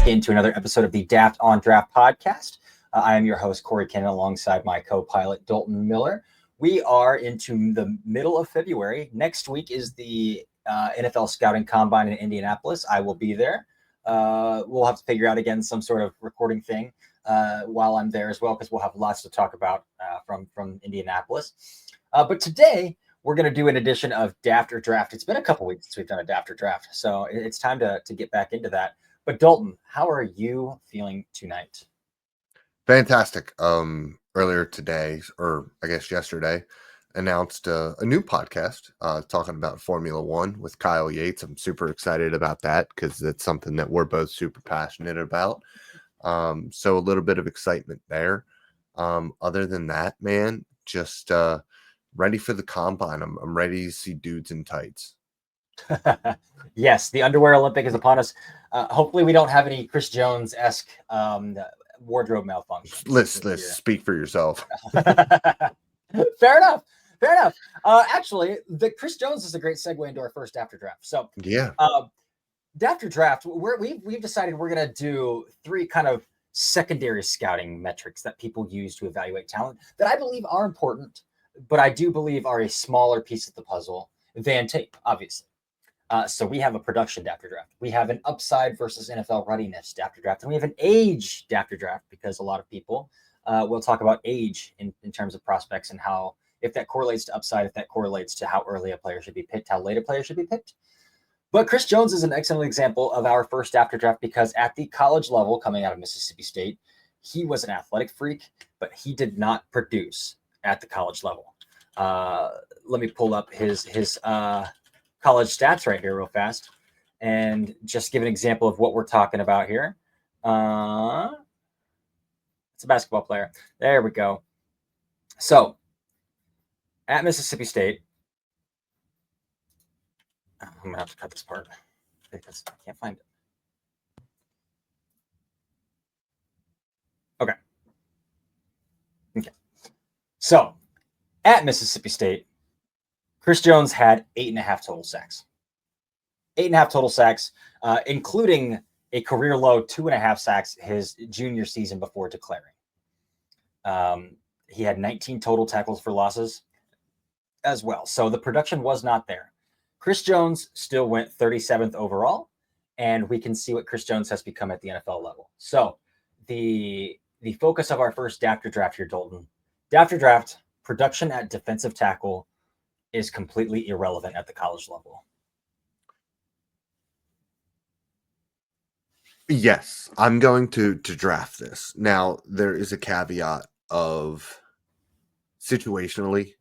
into another episode of the Daft on Draft podcast. I am your host, Corey Kennan, alongside my co-pilot, Dalton Miller. We are into the middle of February. Next week is the NFL Scouting Combine in Indianapolis. I will be there. We'll have to figure out, again, some sort of recording thing while I'm there as well, because we'll have lots to talk about from Indianapolis. But today, we're going to do an edition of Daft or Draft. It's been a couple weeks since we've done a Daft or Draft, so it's time to get back into that. But Dalton, how are you feeling tonight? Fantastic. Earlier today, or I guess yesterday, announced a new podcast talking about Formula One with Kyle Yates. I'm super excited about that because it's something that we're both super passionate about. So a little bit of excitement there. Other than that, man, just ready for the combine. I'm ready to see dudes in tights. Yes, the Underwear Olympic is upon us. Hopefully, we don't have any Chris Jones-esque wardrobe malfunctions. Let's speak for yourself. Fair enough. Actually, the Chris Jones is a great segue into our first After Draft. So, yeah, After Draft, we've decided we're going to do three kind of secondary scouting metrics that people use to evaluate talent that I believe are important, but I do believe are a smaller piece of the puzzle than tape, obviously. So we have a production After Draft. We have an upside versus NFL readiness After Draft. And we have an age After Draft because a lot of people will talk about age in terms of prospects and how, if that correlates to upside, if that correlates to how early a player should be picked, how late a player should be picked. But Chris Jones is an excellent example of our first After Draft because at the college level, coming out of Mississippi State, he was an athletic freak, but he did not produce at the college level. Let me pull up his college stats right here real fast and just give an example of what we're talking about here. It's a basketball player. There we go. So at Mississippi State, I'm going to have to cut this part because I can't find it. Okay. So at Mississippi State, Chris Jones had 8.5 total sacks. 8.5 total sacks, including a career low 2.5 sacks his junior season before declaring. He had 19 total tackles for losses as well. So the production was not there. Chris Jones still went 37th overall, and we can see what Chris Jones has become at the NFL level. So the focus of our first After Draft here, Dalton. After Draft, production at defensive tackle is completely irrelevant at the college level. Yes, I'm going to draft this. Now, there is a caveat of situationally,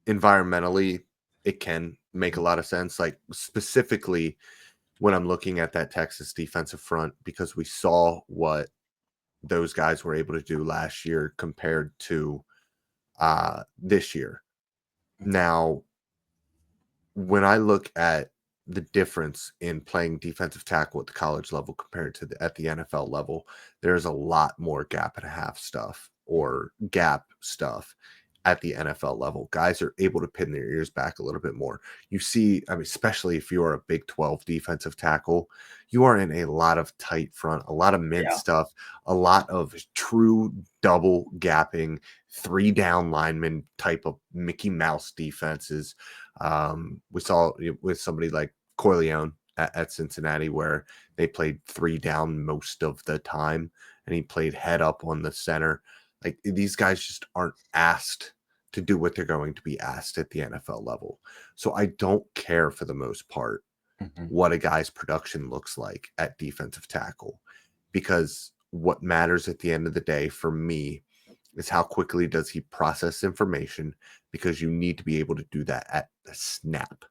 environmentally, it can make a lot of sense. Like specifically when I'm looking at that Texas defensive front, because we saw what those guys were able to do last year compared to this year. Now, when I look at the difference in playing defensive tackle at the college level compared to at the NFL level, there's a lot more gap and a half stuff or gap stuff at the NFL level. Guys are able to pin their ears back a little bit more. You see, I mean, especially if you're a Big 12 defensive tackle, you are in a lot of tight front, a lot of mid stuff, a lot of true double gapping, 3-down lineman type of Mickey Mouse defenses. We saw with somebody like Corleone at Cincinnati where they played 3-down most of the time and he played head up on the center. Like these guys just aren't asked to do what they're going to be asked at the NFL level. So I don't care for the most part what a guy's production looks like at defensive tackle, because what matters at the end of the day for me is how quickly does he process information, because you need to be able to do that at the snap.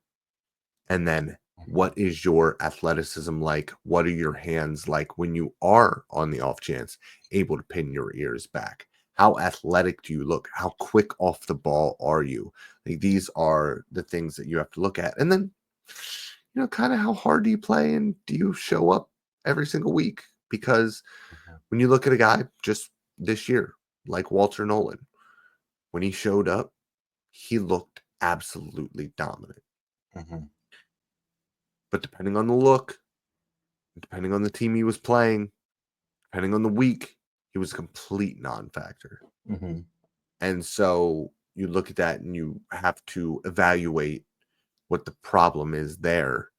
And then what is your athleticism like? What are your hands like when you are on the off chance able to pin your ears back? How athletic do you look? How quick off the ball are you? Like, these are the things that you have to look at. And then, kind of how hard do you play and do you show up every single week? Because when you look at a guy just this year, like Walter Nolan, when he showed up, he looked absolutely dominant. But depending on the look, depending on the team he was playing, depending on the week, he was a complete non-factor. Mm-hmm. And so you look at that and you have to evaluate what the problem is there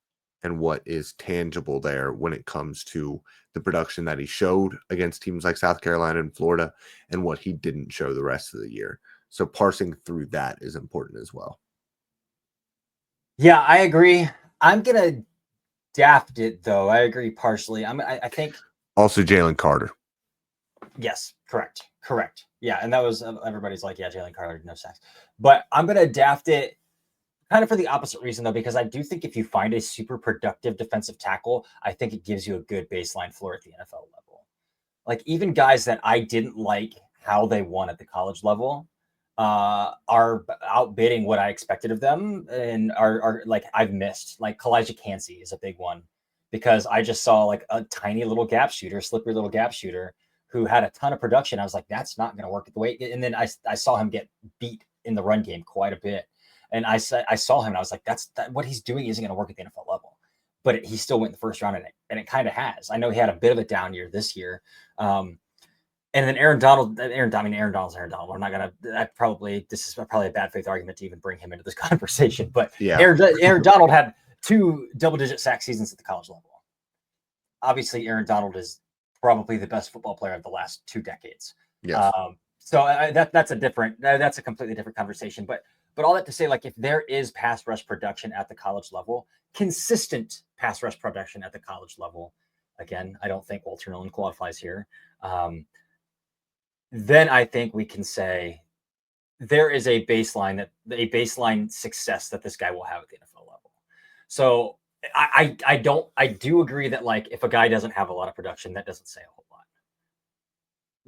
and what is tangible there when it comes to the production that he showed against teams like South Carolina and Florida and what he didn't show the rest of the year. So parsing through that is important as well. Yeah, I agree. I'm going to Daft it, though. I agree partially. I think... Also, Jalen Carter. Yes, correct. Yeah, and that was... everybody's like, yeah, Jalen Carter, no sacks. But I'm going to Daft it kind of for the opposite reason, though, because I do think if you find a super productive defensive tackle, I think it gives you a good baseline floor at the NFL level. Like, even guys that I didn't like how they won at the college level are outbidding what I expected of them, and are like, I've missed. Like, Kalijah Cansey is a big one, because I just saw like a tiny little gap shooter, slippery little gap shooter, who had a ton of production. I was like, that's not going to work the way. And then I saw him get beat in the run game quite a bit. And I saw him and I was like, what he's doing isn't going to work at the NFL level. But he still went in the first round, and it kind of has. I know he had a bit of a down year this year. And then Aaron Donald's Aaron Donald. I'm not going to, this is probably a bad faith argument to even bring him into this conversation. But yeah, Aaron Donald had 2 double-digit sack seasons at the college level. Obviously, Aaron Donald is probably the best football player of the last 2 decades. Yes. So that's a completely different conversation. But all that to say, like, if there is pass rush production at the college level, consistent pass rush production at the college level, again, I don't think Walter Nolan qualifies here. Then I think we can say there is a baseline success that this guy will have at the NFL level. So I do agree that, like, if a guy doesn't have a lot of production, that doesn't say a whole lot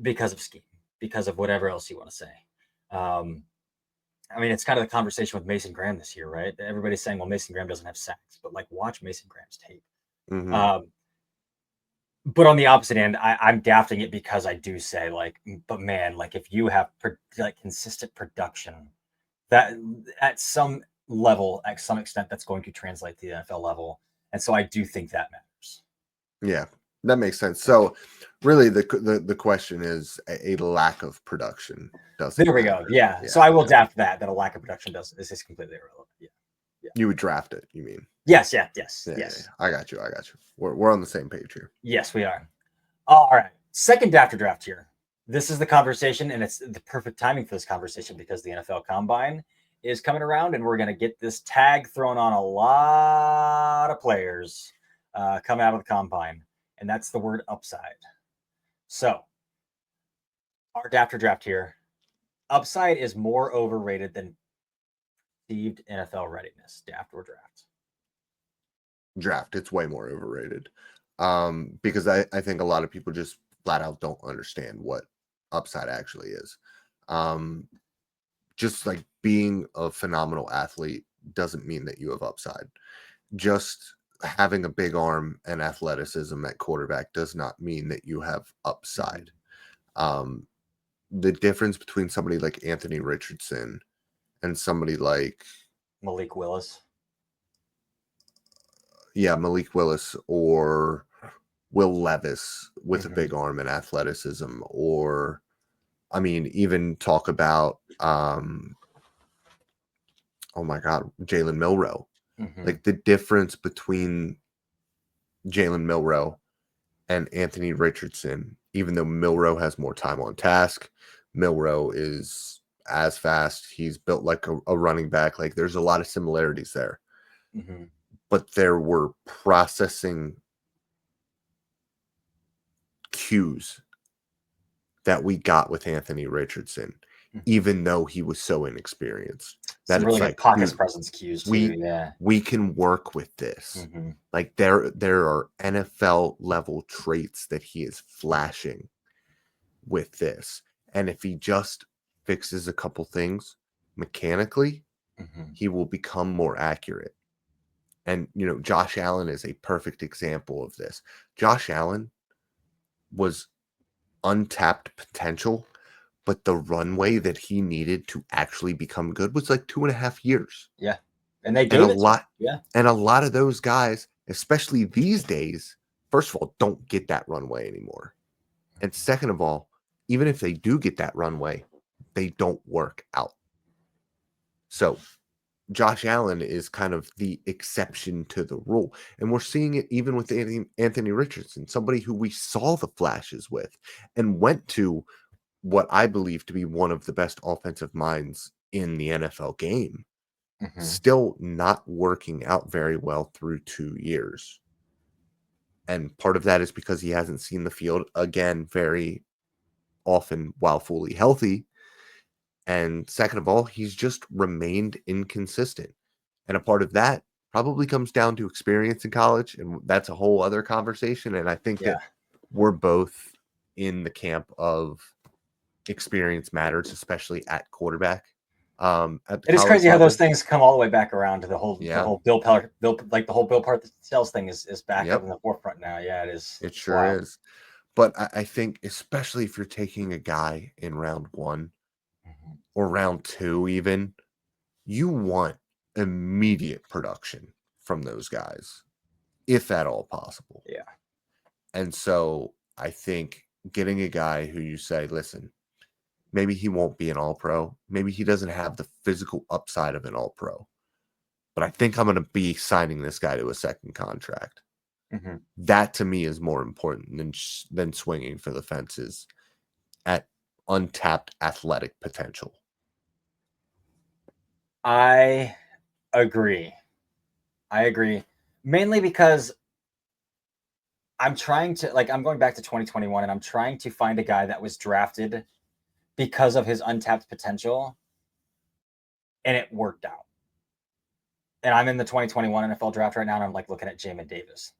because of scheme, because of whatever else you want to say. I mean, it's kind of the conversation with Mason Graham this year, right? Everybody's saying, well, Mason Graham doesn't have sacks, but like, watch Mason Graham's tape. Mm-hmm. But on the opposite end, I'm dafting it because I do say, like, but man, like, if you have like consistent production, that at some level, at some extent, that's going to translate to the NFL level. And so I do think that matters. Yeah, that makes sense. So really the question is a lack of production. There we go. Yeah. So I will draft that a lack of production is completely irrelevant. Yeah. You would draft it, you mean? Yes. Yeah. I got you. We're on the same page here. Yes, we are. All right. Second draft here. This is the conversation, and it's the perfect timing for this conversation because the NFL Combine is coming around, and we're going to get this tag thrown on a lot of players coming out of the Combine, and that's the word upside. So our draft here. Upside is more overrated than perceived NFL readiness. Daft or draft? Draft. It's way more overrated. Because I think a lot of people just flat out don't understand what upside actually is. Just like being a phenomenal athlete doesn't mean that you have upside. Just having a big arm and athleticism at quarterback does not mean that you have upside. The difference between somebody like Anthony Richardson and somebody like Malik Willis. Yeah, Malik Willis or Will Levis with a big arm and athleticism, or I mean, even talk about oh my God, Jalen Milroe. Like the difference between Jalen Milroe and Anthony Richardson, even though Milroe has more time on task, Milroe is as fast. He's built like a running back. Like there's a lot of similarities there. But there were processing cues that we got with Anthony Richardson, even though he was so inexperienced. Some really good pocket presence cues too. We can work with this. Like there are NFL level traits that he is flashing with this. And if he just fixes a couple things mechanically, he will become more accurate. And, you know, Josh Allen is a perfect example of this. Josh Allen was untapped potential, but the runway that he needed to actually become good was like 2.5 years. Yeah. And they gave it a lot of those guys, especially these days, first of all, don't get that runway anymore. And second of all, even if they do get that runway, they don't work out. So Josh Allen is kind of the exception to the rule. And we're seeing it even with Anthony Richardson, somebody who we saw the flashes with and went to what I believe to be one of the best offensive minds in the NFL game, still not working out very well through 2 years. And part of that is because he hasn't seen the field again very often while fully healthy. And second of all, he's just remained inconsistent. And a part of that probably comes down to experience in college. And that's a whole other conversation. And I think that we're both in the camp of experience matters, especially at quarterback. It is crazy how those things come all the way back around to the whole Bill Parcells thing is back up in the forefront now. Yeah, it is. It sure is. But I think, especially if you're taking a guy in round 1 or round 2, even, you want immediate production from those guys, if at all possible. Yeah. And so I think getting a guy who you say, listen, maybe he won't be an all-pro. Maybe he doesn't have the physical upside of an all-pro. But I think I'm going to be signing this guy to a second contract. That, to me, is more important than swinging for the fences at untapped athletic potential. I agree. Mainly because I'm trying to, I'm going back to 2021, and I'm trying to find a guy that was drafted because of his untapped potential, and it worked out. And I'm in the 2021 NFL draft right now, and I'm looking at Jamin Davis,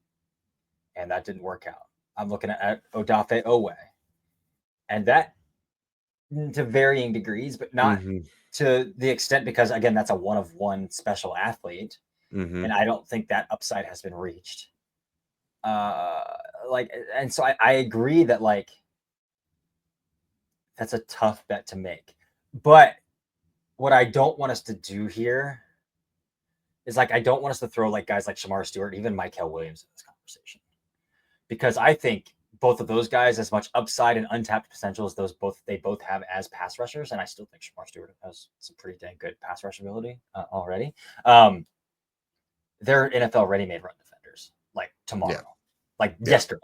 and that didn't work out. I'm looking at Odafe Owe, and that, to varying degrees, but not to the extent, because again, that's a one-of-one special athlete, and I don't think that upside has been reached. And so I agree that that's a tough bet to make. But what I don't want us to do here is I don't want us to throw guys like Shamar Stewart, even Mykel Williams in this conversation, because I think both of those guys, as much upside and untapped potential as they both have as pass rushers, and I still think Shamar Stewart has some pretty dang good pass rush ability already. They're NFL ready-made run defenders, tomorrow, yesterday.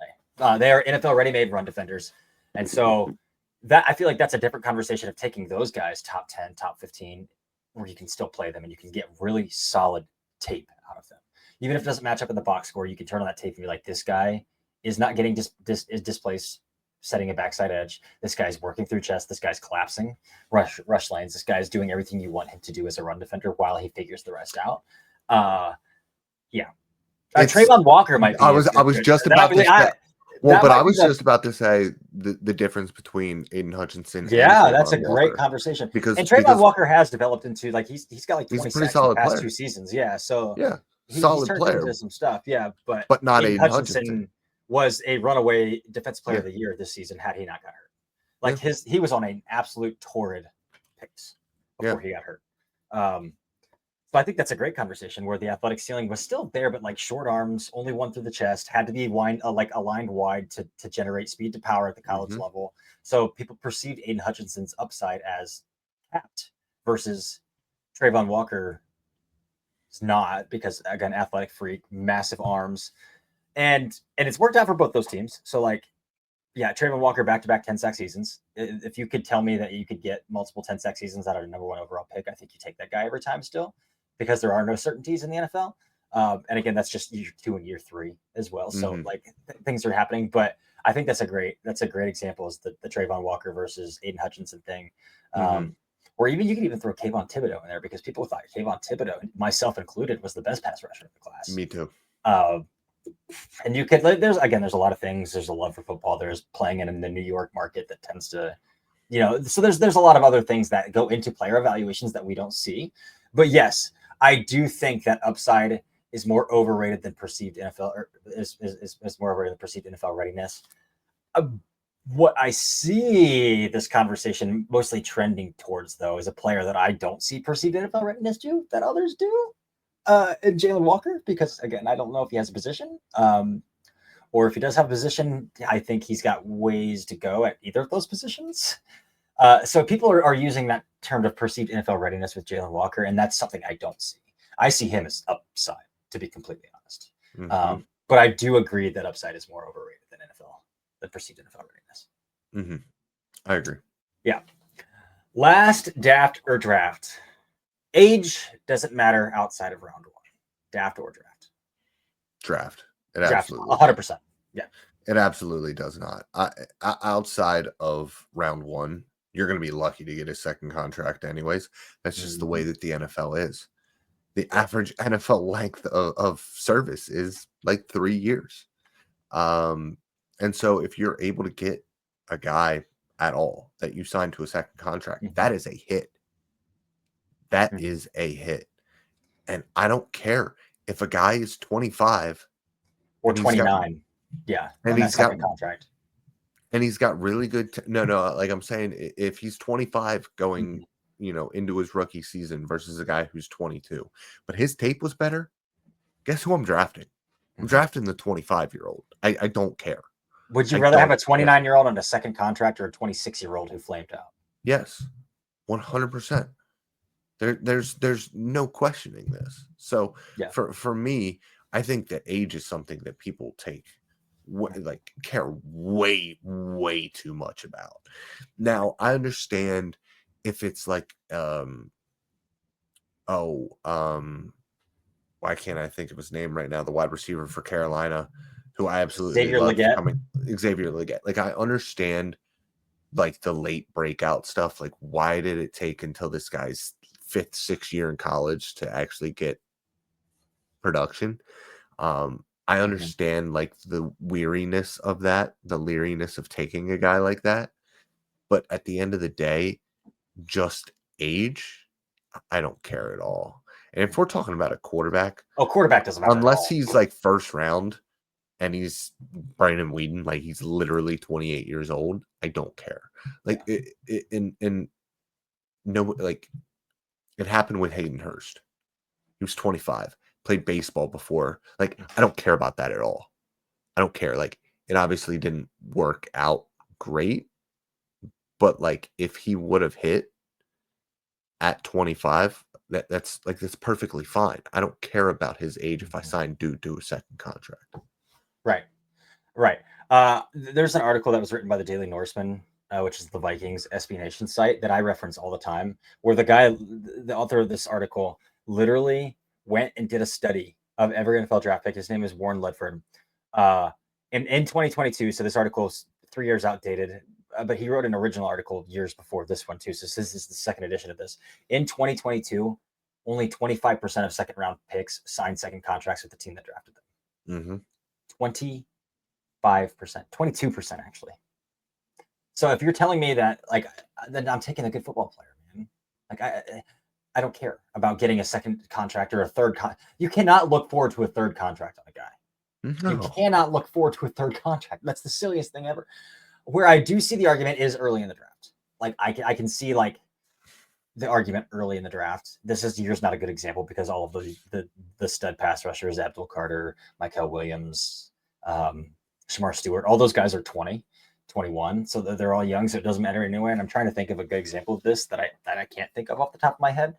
They are NFL ready-made run defenders, and so that, I feel like that's a different conversation of taking those guys top 10, top 15, where you can still play them and you can get really solid tape out of them. Even if it doesn't match up in the box score, you can turn on that tape and be like, this guy is not getting displaced, setting a backside edge. This guy's working through chest. This guy's collapsing rush lanes. This guy's doing everything you want him to do as a run defender while he figures the rest out. Trayvon Walker might be. I was just about to say. Well, but I was just about to say the difference between Aiden Hutchinson. Yeah, that's a great conversation. Because Trayvon Walker has developed into he's got 20 sacks in the past 2 seasons. Yeah, so he's turned into some stuff. Yeah, but not Aiden Hutchinson was a runaway defensive player of the year this season had he not got hurt. He was on an absolute torrid pace before he got hurt. So I think that's a great conversation where the athletic ceiling was still there, but short arms, only one through the chest, had to be aligned wide to generate speed to power at the college level. So people perceived Aiden Hutchinson's upside as capped versus Trayvon Walker is not, because again, athletic freak, massive arms, and it's worked out for both those teams. So Trayvon Walker back-to-back 10-sack seasons. If you could tell me that you could get multiple 10-sack seasons out of a number 1 overall pick, I think you take that guy every time still, because there are no certainties in the NFL. And again, that's just year 2 and year 3 as well. So things are happening, but I think that's a great example, is the Trayvon Walker versus Aiden Hutchinson thing. Or you can even throw Kayvon Thibodeau in there, because people thought Kayvon Thibodeau, myself included, was the best pass rusher in the class. Me too. And you could, there's a lot of things. There's a love for football. There's playing in the New York market that tends to, so there's a lot of other things that go into player evaluations that we don't see. But yes, I do think that upside is more overrated than perceived NFL, or is more overrated than perceived NFL readiness. What I see this conversation mostly trending towards, though, is a player that I don't see perceived NFL readiness to, that others do. And Jalen Walker, because again, I don't know if he has a position. or if he does have a position, I think he's got ways to go at either of those positions. So people are using that term of perceived NFL readiness with Jalen Walker, and that's something I don't see. I see him as upside, to be completely honest. But I do agree that upside is more overrated than perceived NFL readiness. I agree. Yeah. Last daft or draft. Age doesn't matter outside of round 1. Daft or draft? Draft. It Draft, absolutely 100%. Yeah. It absolutely does not. Outside of round 1, you're going to be lucky to get a second contract anyways. That's just the way that the NFL is. The average NFL length of service is like 3 years. And so if you're able to get a guy at all that you sign to a second contract, that is a hit. That is a hit. And I don't care if a guy is 25 or 29. Yeah. And he's got contract. And he's got really good no, like I'm saying, if he's 25 going, into his rookie season versus a guy who's 22, but his tape was better, guess who I'm drafting? I'm drafting the 25-year-old. I don't care. Would you rather have a 29-year-old on a second contract or a 26-year-old who flamed out? Yes, 100%. There's no questioning this. So for me, I think that age is something that people care way too much about. Now, I understand if it's like why can't I think of his name right now? The wide receiver for Carolina, who I absolutely love. Xavier Legette. Like, I understand like the late breakout stuff. Like, why did it take until this guy's 5th, 6th year in college to actually get production? I understand like the weariness of that, the leeriness of taking a guy like that. But at the end of the day, just age, I don't care at all. And if we're talking about a quarterback, quarterback doesn't matter unless he's like first round and he's Brandon Weeden, like he's literally 28 years old. I don't care. Like it happened with Hayden Hurst. He was 25. Played baseball before. Like, I don't care about that at all. I don't care. Like, it obviously didn't work out great, but like if he would have hit at 25, that's perfectly fine. I don't care about his age if I sign dude to a second contract. Right. There's an article that was written by the Daily Norseman, which is the Vikings SB Nation site that I reference all the time, where the author of this article literally went and did a study of every NFL draft pick. His name is Warren Ledford. In 2022, so this article is 3 years outdated, but he wrote an original article years before this one too. So this is the second edition of this. In 2022, only 25% of second round picks signed second contracts with the team that drafted them. 25%, 22% actually. So if you're telling me that, like, then I'm taking a good football player, man. Like, I don't care about getting a second contract or a third. You cannot look forward to a third contract on a guy. No. You cannot look forward to a third contract. That's the silliest thing ever. Where I do see the argument is early in the draft. Like, I can see like the argument early in the draft. This year's not a good example because all of the stud pass rushers, Abdul Carter, Michael Williams, Shamar Stewart, all those guys are 20. 21, so they're all young, so it doesn't matter anyway. And I'm trying to think of a good example of this that I can't think of off the top of my head.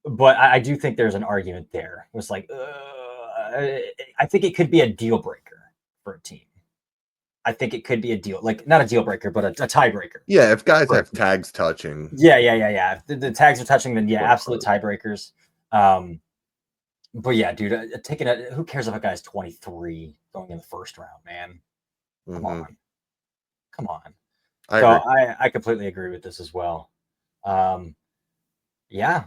But I do think there's an argument there. It was like, I think it could be a deal breaker for a team. I think it could be a deal, like not a deal breaker, but a tiebreaker. Yeah, if guys have tags touching. Yeah. If the tags are touching, then absolute tiebreakers. But yeah, dude, who cares if a guy's 23 going in the first round, man? Come on. I completely agree with this as well. Yeah,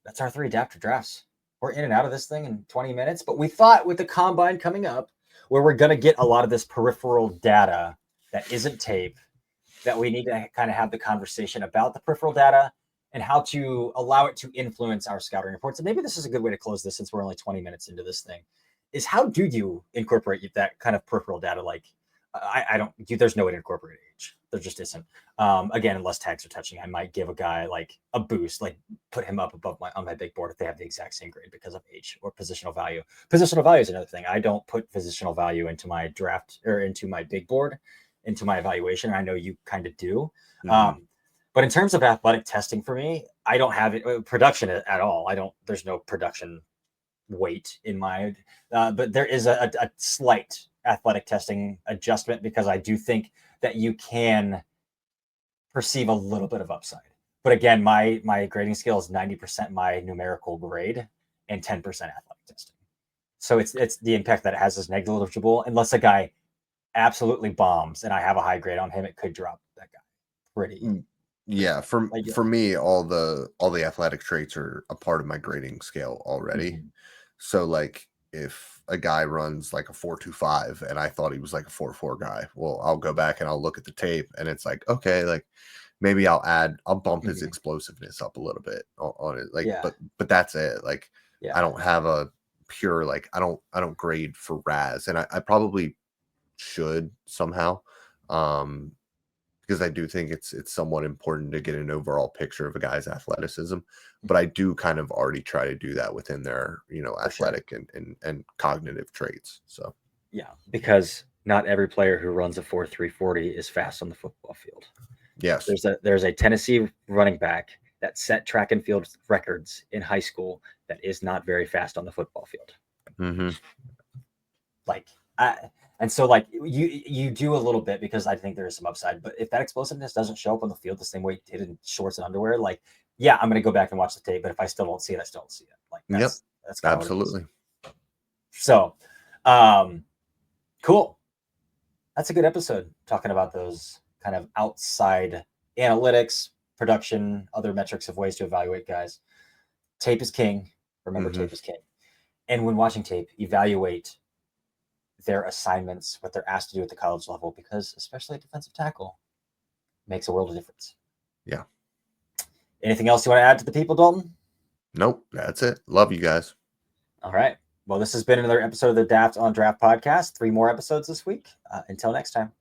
that's our 3 adapter drafts. We're in and out of this thing in 20 minutes, but we thought with the combine coming up, where we're going to get a lot of this peripheral data that isn't tape, that we need to kind of have the conversation about the peripheral data and how to allow it to influence our scouting reports. And maybe this is a good way to close this since we're only 20 minutes into this thing, is how do you incorporate that kind of peripheral data? Like, I don't. There's no way to incorporate age. There just isn't. Again, unless tags are touching, I might give a guy like a boost, like put him up above on my big board if they have the exact same grade because of age or positional value. Positional value is another thing. I don't put positional value into my draft or into my big board, into my evaluation. I know you kind of do. But in terms of athletic testing for me, I don't have it production at all. There's no production weight in my, but there is a slight athletic testing adjustment because I do think that you can perceive a little bit of upside. But again, my grading scale is 90% my numerical grade and 10% athletic testing. So it's the impact that it has is negligible unless a guy absolutely bombs and I have a high grade on him, it could drop that guy pretty. Yeah, for me, all the athletic traits are a part of my grading scale already. So like if a guy runs like a 4.25 and I thought he was like a 4.4 guy, well, I'll go back and I'll look at the tape and it's like, okay, like maybe I'll bump his explosiveness up a little bit on it. Like, but that's it. Like, I don't have a pure, like, I don't grade for RAS, and I probably should somehow. Because I do think it's somewhat important to get an overall picture of a guy's athleticism, but I do kind of already try to do that within their, athletic and cognitive traits. So yeah, because not every player who runs a 4.340 is fast on the football field. Yes, there's a Tennessee running back that set track and field records in high school that is not very fast on the football field. And so like you do a little bit because I think there is some upside, but if that explosiveness doesn't show up on the field the same way it did in shorts and underwear, like, yeah, I'm going to go back and watch the tape, but if I still don't see it, I still don't see it. Like, that's absolutely. So, cool. That's a good episode talking about those kind of outside analytics, production, other metrics of ways to evaluate guys. Tape is king. Remember, tape is king. And when watching tape, evaluate their assignments, what they're asked to do at the college level, because especially at defensive tackle makes a world of difference. Yeah. Anything else you want to add to the people, Dalton? Nope. That's it. Love you guys. All right. Well, this has been another episode of the Daft on Draft podcast. 3 more episodes this week. Until next time.